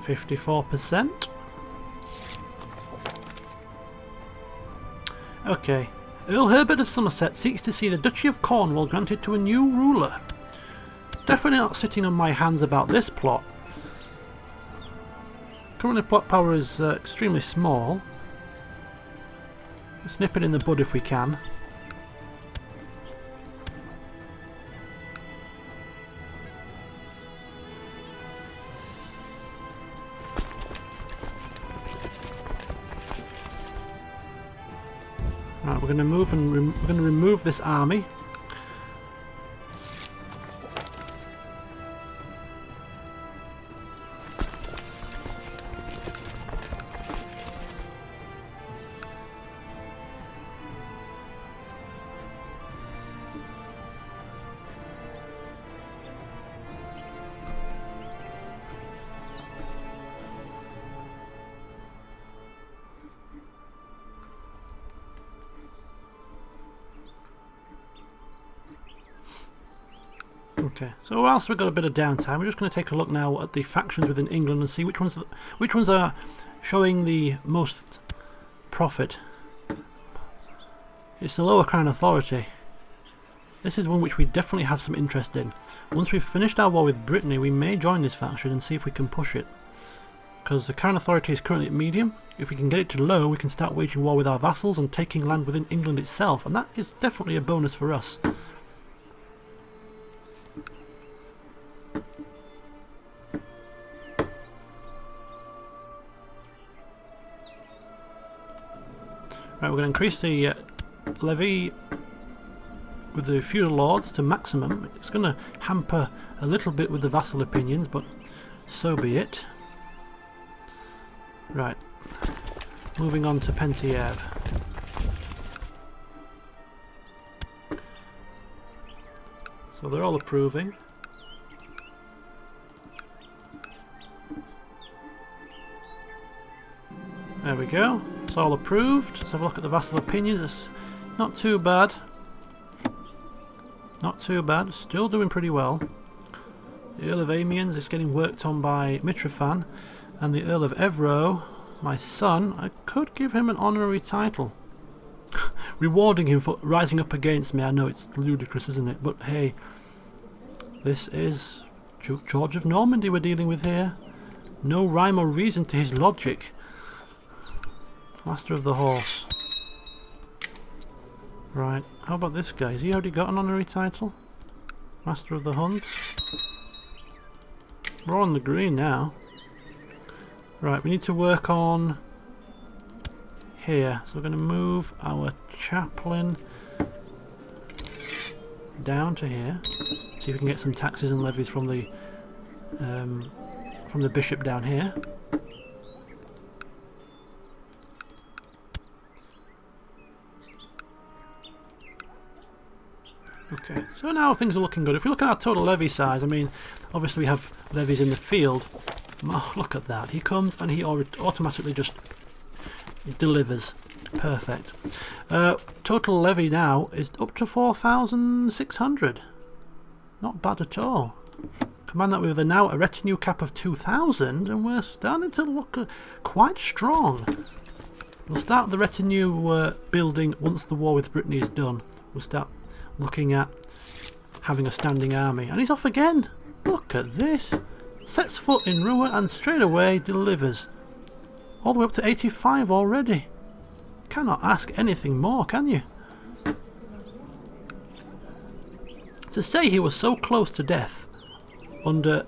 54%. Okay. Earl Herbert of Somerset seeks to see the Duchy of Cornwall granted to a new ruler. Definitely not sitting on my hands about this plot. Currently plot power is extremely small. Let's nip it in the bud if we can. Right, we're going to move and we're going to remove this army. Okay, so whilst we've got a bit of downtime, we're just going to take a look now at the factions within England and see which ones are showing the most profit. It's the Lower Crown Authority. This is one which we definitely have some interest in. Once we've finished our war with Brittany, we may join this faction and see if we can push it. Because the Crown Authority is currently at medium. If we can get it to low, we can start waging war with our vassals and taking land within England itself, and that is definitely a bonus for us. Right, we're going to increase the levy with the feudal lords to maximum. It's going to hamper a little bit with the vassal opinions, but so be it. Right, moving on to Pentiev. So they're all approving. There we go. It's all approved. Let's have a look at the vassal opinions. It's not too bad. Not too bad. Still doing pretty well. The Earl of Amiens is getting worked on by Mitrofan. And the Earl of Evro, my son, I could give him an honorary title. Rewarding him for rising up against me. I know it's ludicrous, isn't it? But hey, this is Duke George of Normandy we're dealing with here. No rhyme or reason to his logic. Master of the Horse. Right, how about this guy? Has he already got an honorary title? Master of the Hunt. We're on the green now. Right, we need to work on here. So we're going to move our chaplain down to here. See if we can get some taxes and levies from the bishop down here. Okay, so now things are looking good. If we look at our total levy size, I mean, obviously we have levies in the field. Oh, look at that. He comes and he automatically just delivers. Perfect. Total levy now is up to 4,600. Not bad at all. Combine that with now a retinue cap of 2,000 and we're starting to look quite strong. We'll start the retinue building once the war with Brittany is done. We'll start looking at having a standing army. And he's off again. Look at this. Sets foot in Rouen and straight away delivers. All the way up to 85 already. Cannot ask anything more, can you? To say he was so close to death under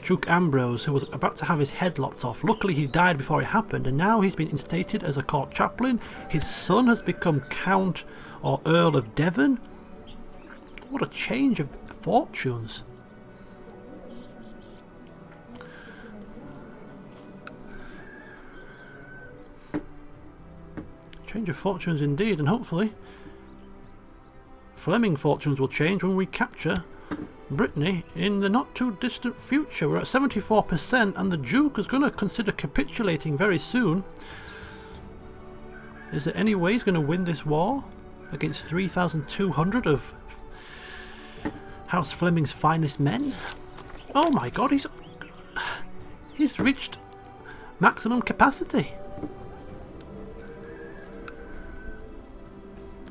Duke Ambrose, who was about to have his head lopped off. Luckily he died before it happened, and now he's been instated as a court chaplain. His son has become Count or Earl of Devon. What a change of fortunes. Change of fortunes indeed, and hopefully Fleming fortunes will change when we capture Brittany in the not too distant future. We're at 74% and the Duke is going to consider capitulating very soon. Is there any way he's going to win this war against 3,200 of House Fleming's finest men? Oh my god, He's reached maximum capacity.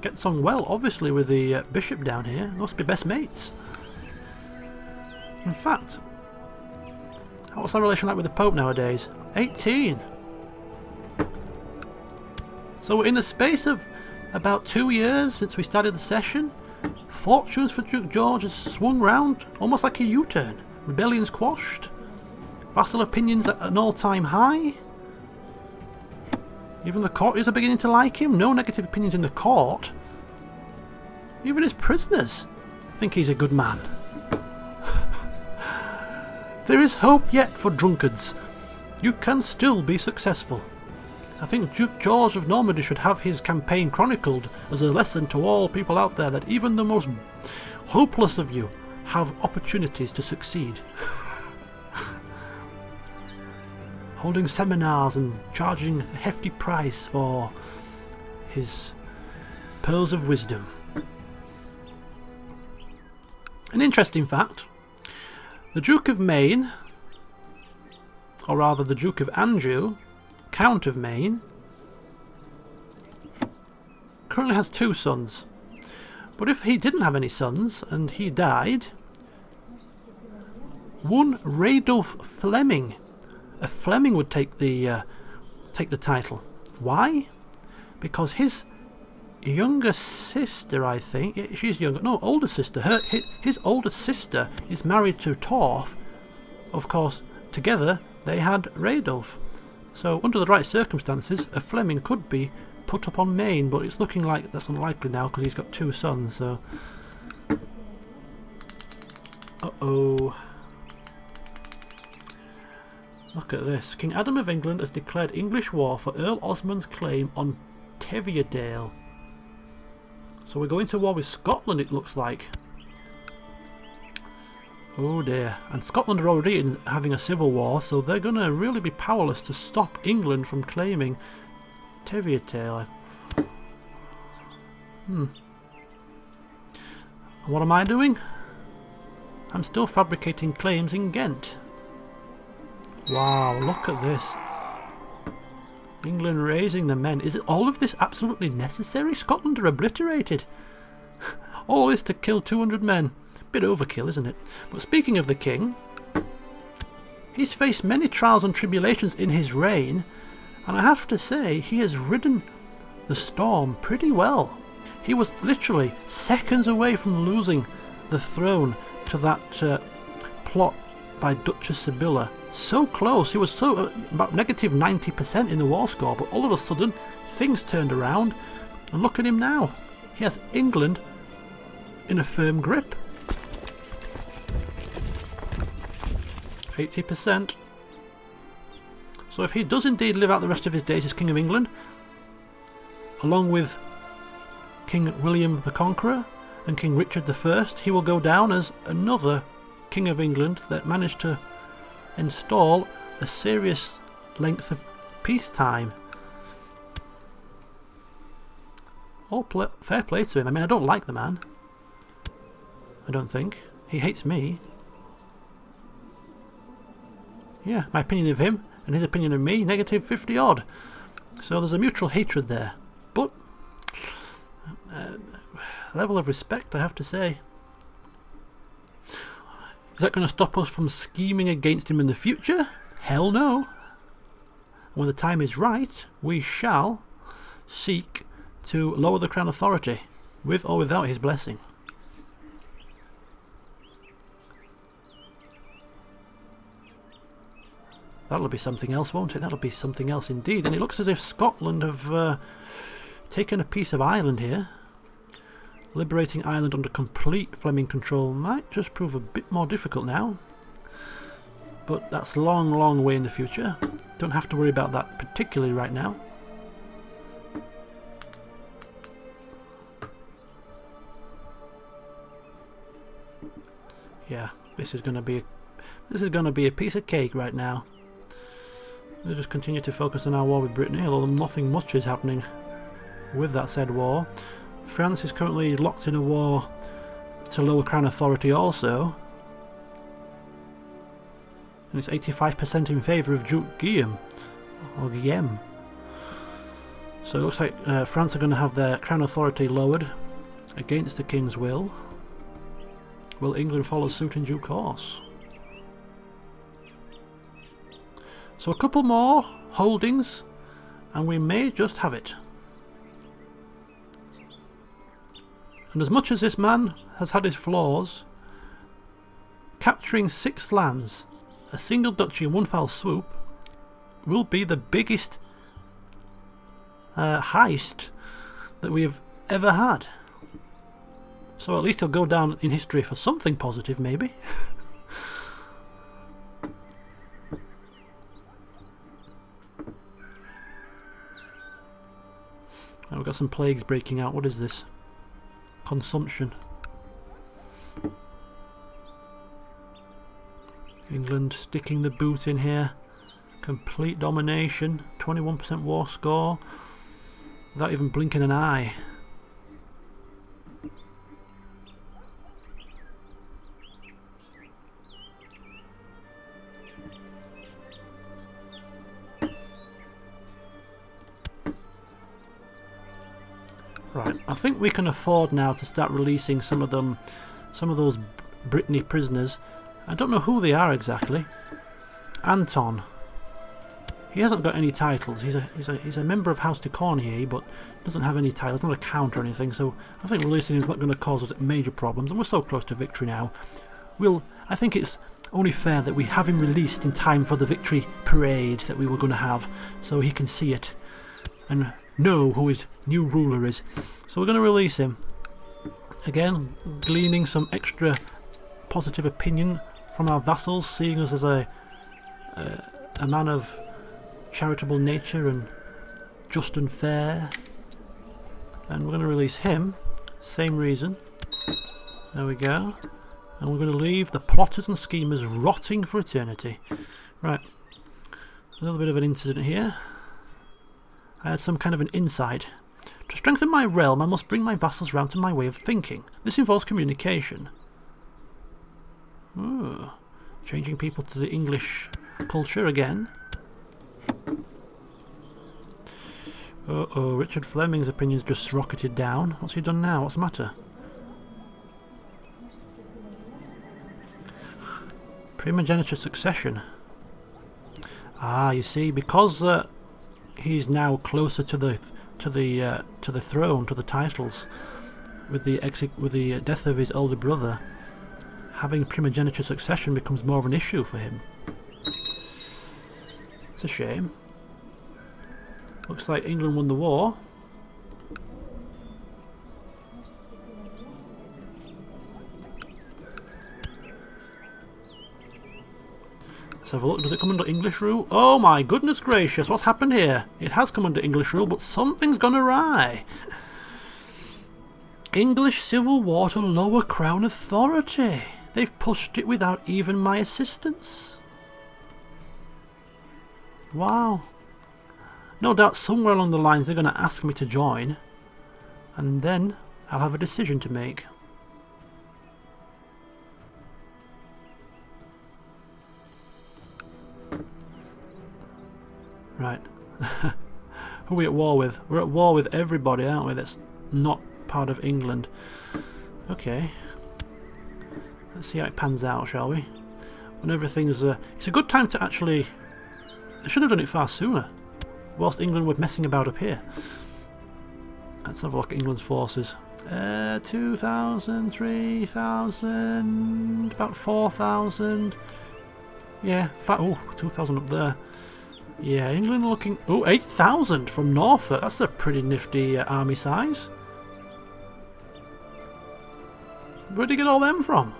Gets on well, obviously, with the bishop down here. Must be best mates. In fact, what's our relation like with the Pope nowadays? 18. So in the space of about 2 years since we started the session, fortunes for Duke George has swung round almost like a U-turn. Rebellions quashed. Vassal opinions at an all-time high. Even the courtiers are beginning to like him. No negative opinions in the court. Even his prisoners think he's a good man. There is hope yet for drunkards. You can still be successful. I think Duke George of Normandy should have his campaign chronicled as a lesson to all people out there that even the most hopeless of you have opportunities to succeed. Holding seminars and charging a hefty price for his pearls of wisdom. An interesting fact, the Duke of Maine, or rather the Duke of Anjou, Count of Maine, currently has 2 sons. But if he didn't have any sons and he died, one Radulf Fleming, a Fleming would take the title. Why? Because his younger sister, I think, she's younger, no, older sister, his older sister is married to Torf. Of course, together they had Radulf. So under the right circumstances, a Fleming could be put up on Maine, but it's looking like that's unlikely now because he's got 2 sons, so... Uh-oh. Look at this. King Adam of England has declared English war for Earl Osmond's claim on Tevierdale. So we're going to war with Scotland, it looks like. Oh dear. And Scotland are already having a civil war, so they're going to really be powerless to stop England from claiming Tevierdale. And what am I doing? I'm still fabricating claims in Ghent. Wow, look at this. England raising the men. Is it all of this absolutely necessary? Scotland are obliterated. All this to kill 200 men. Bit overkill, isn't it? But speaking of the king, he's faced many trials and tribulations in his reign, and I have to say he has ridden the storm pretty well. He was literally seconds away from losing the throne to that plot by Duchess Sibylla. So close. He was so about negative 90% in the war score, but all of a sudden things turned around, and look at him now. He has England in a firm grip. 80%. So if he does indeed live out the rest of his days as King of England, along with King William the Conqueror and King Richard I, he will go down as another King of England that managed to install a serious length of peacetime. Fair play to him. I mean, I don't like the man. I don't think. He hates me. Yeah, my opinion of him and his opinion of me, negative 50 odd. So there's a mutual hatred there. But, level of respect, I have to say. Is that going to stop us from scheming against him in the future? Hell no. When the time is right, we shall seek to lower the Crown Authority, with or without his blessing. That'll be something else, won't it? That'll be something else indeed. And it looks as if Scotland have taken a piece of Ireland here. Liberating Ireland under complete Fleming control might just prove a bit more difficult now. But that's a long, long way in the future. Don't have to worry about that particularly right now. Yeah, this is going to be a piece of cake right now. We'll just continue to focus on our war with Brittany, although nothing much is happening with that said war. France is currently locked in a war to lower Crown Authority also. And it's 85% in favour of Duke Guillaume. Or Guillaume. So it looks like France are going to have their crown authority lowered against the King's will. Will England follow suit in due course? So a couple more holdings and we may just have it. And as much as this man has had his flaws, capturing 6 lands, a single duchy in one foul swoop, will be the biggest heist that we have ever had. So at least he'll go down in history for something positive, maybe. Oh, we've got some plagues breaking out. What is this? Consumption. England sticking the boot in here. Complete domination. 21% war score. Without even blinking an eye. Right, I think we can afford now to start releasing some of those Brittany prisoners. I don't know who they are exactly. Anton. He hasn't got any titles. He's a member of House de Cornier, but doesn't have any titles, not a count or anything. So I think releasing him is not going to cause us major problems, and we're so close to victory now. I think it's only fair that we have him released in time for the victory parade that we were going to have, so he can see it and know who his new ruler is. So we're going to release him. Again, gleaning some extra positive opinion from our vassals, seeing us as a man of charitable nature and just and fair. And we're going to release him. Same reason. There we go. And we're going to leave the plotters and schemers rotting for eternity. Right. A little bit of an incident here. I had some kind of an insight. To strengthen my realm, I must bring my vassals round to my way of thinking. This involves communication. Ooh. Changing people to the English culture again. Uh-oh, Richard Fleming's opinion's just rocketed down. What's he done now? What's the matter? Primogeniture succession. Ah, you see, because he's now closer to the throne, to the titles, with the death of his older brother, having primogeniture succession becomes more of an issue for him. It's a shame. Looks like England won the war. Let's have a look. Does it come under English rule? Oh my goodness gracious, what's happened here? It has come under English rule, but something's gone awry. English civil war to lower crown authority. They've pushed it without even my assistance. Wow. No doubt somewhere along the lines they're going to ask me to join, and then I'll have a decision to make. Right. Who are we at war with? We're at war with everybody, aren't we? That's not part of England. Okay. Let's see how it pans out, shall we? When everything's... it's a good time to actually... I should have done it far sooner, whilst England were messing about up here. Let's have a look at England's forces. 2,000, 3,000, about 4,000. Yeah, oh, 2,000 up there. Yeah, England looking... Oh, 8,000 from Norfolk. That's a pretty nifty army size. Where'd you get all them from?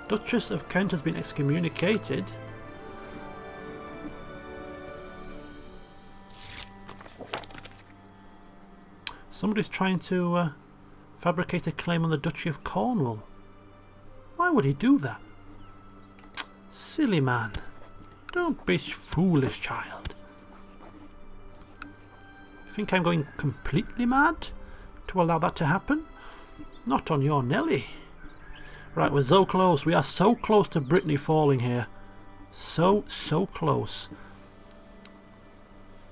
Duchess of Kent has been excommunicated. Somebody's trying to fabricate a claim on the Duchy of Cornwall. Why would he do that? Silly man. Don't be foolish, child. Think I'm going completely mad to allow that to happen? Not on your Nelly. Right, we're so close. We are so close to Brittany falling here. So close.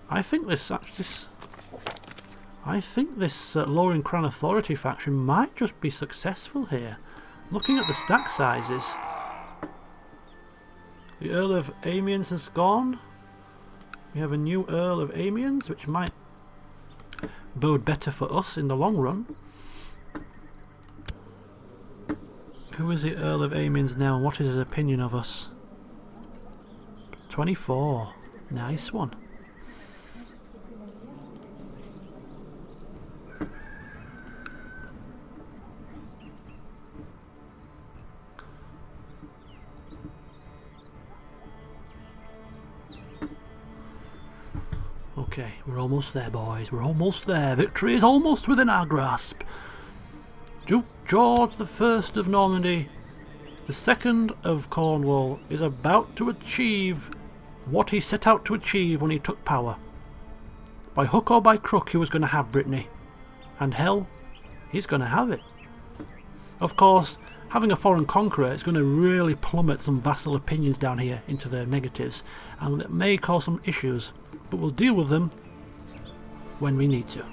I think this lowering Crown Authority faction might just be successful here. Looking at the stack sizes, the Earl of Amiens has gone. We have a new Earl of Amiens, which might bode better for us in the long run. Who is the Earl of Amiens now, and what is his opinion of us? 24. Nice one. Okay, we're almost there, boys. We're almost there. Victory is almost within our grasp. Duke George I of Normandy, the Second of Cornwall, is about to achieve what he set out to achieve when he took power. By hook or by crook, he was going to have Brittany. And hell, he's going to have it. Of course, having a foreign conqueror is going to really plummet some vassal opinions down here into the negatives, and it may cause some issues, but we'll deal with them when we need to.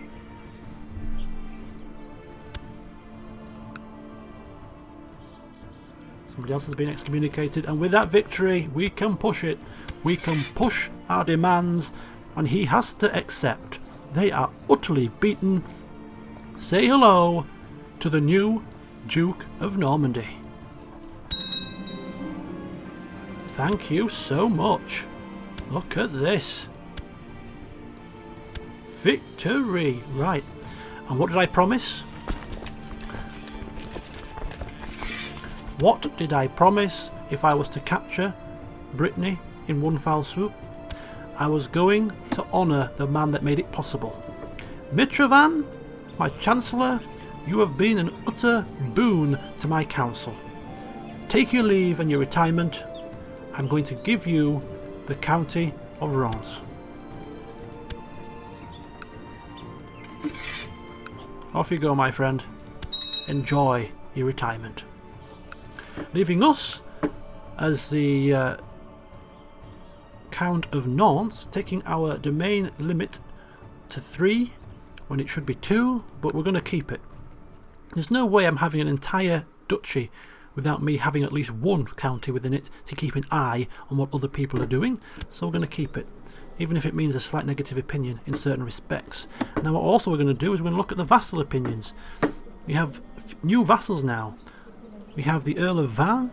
Somebody else has been excommunicated, and with that victory we can push it. We can push our demands, and he has to accept. They are utterly beaten. Say hello to the new Duke of Normandy. Thank you so much. Look at this. Victory! Right. And what did I promise? What did I promise if I was to capture Brittany in one foul swoop? I was going to honour the man that made it possible. Mitrovan, my Chancellor, you have been an utter boon to my council. Take your leave and your retirement. I'm going to give you the county of Reims. Off you go, my friend. Enjoy your retirement. Leaving us as the Count of Nantes, taking our domain limit to 3 when it should be 2, but we're going to keep it. There's no way I'm having an entire duchy without me having at least one county within it to keep an eye on what other people are doing, so we're going to keep it, even if it means a slight negative opinion in certain respects. Now what also we're going to do is we're going to look at the vassal opinions. We have new vassals now. We have the Earl of Van,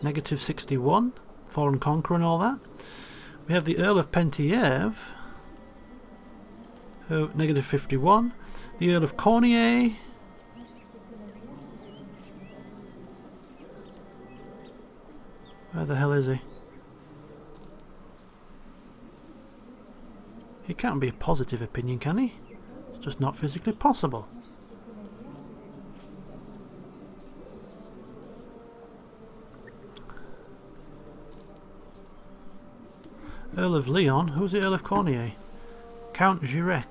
negative 61, foreign conqueror and all that. We have the Earl of Penthièvre, who negative 51. The Earl of Cornier, where the hell is he? He can't be a positive opinion, can he? It's just not physically possible. Earl of Leon. Who's the Earl of Cornier? Count Girec.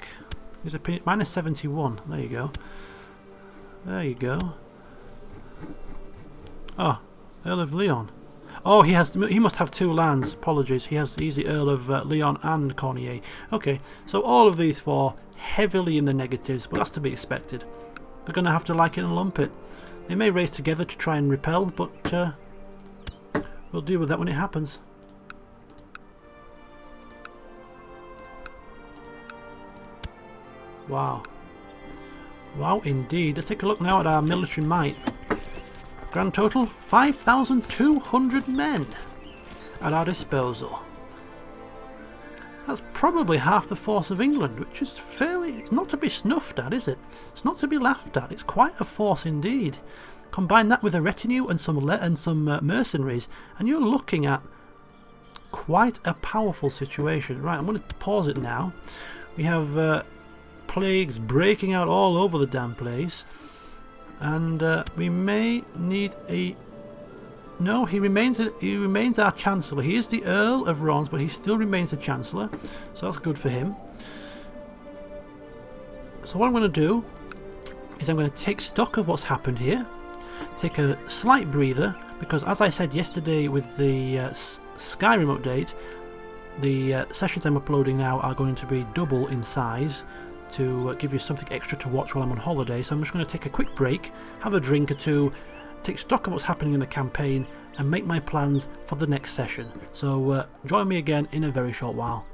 His opinion minus 71. There you go. There you go. Oh, Earl of Leon. Oh, he must have 2 lands. Apologies. He's the Earl of Leon and Cornier. Okay, so all of these 4 heavily in the negatives, but that's to be expected. They're going to have to like it and lump it. They may race together to try and repel, but we'll deal with that when it happens. Wow. Wow indeed. Let's take a look now at our military might. Grand total, 5,200 men at our disposal. That's probably half the force of England, which is it's not to be snuffed at, is it? It's not to be laughed at. It's quite a force indeed. Combine that with a retinue and some mercenaries, and you're looking at quite a powerful situation. Right, I'm going to pause it now. We have plagues breaking out all over the damn place, and we may need a... No, he remains our Chancellor. He is the Earl of Reims, but he still remains the Chancellor, so that's good for him. So what I'm going to do is I'm going to take stock of what's happened here, take a slight breather, because as I said yesterday with the Skyrim update, the sessions I'm uploading now are going to be double in size to give you something extra to watch while I'm on holiday. So I'm just going to take a quick break, have a drink or two, take stock of what's happening in the campaign, and make my plans for the next session. So join me again in a very short while.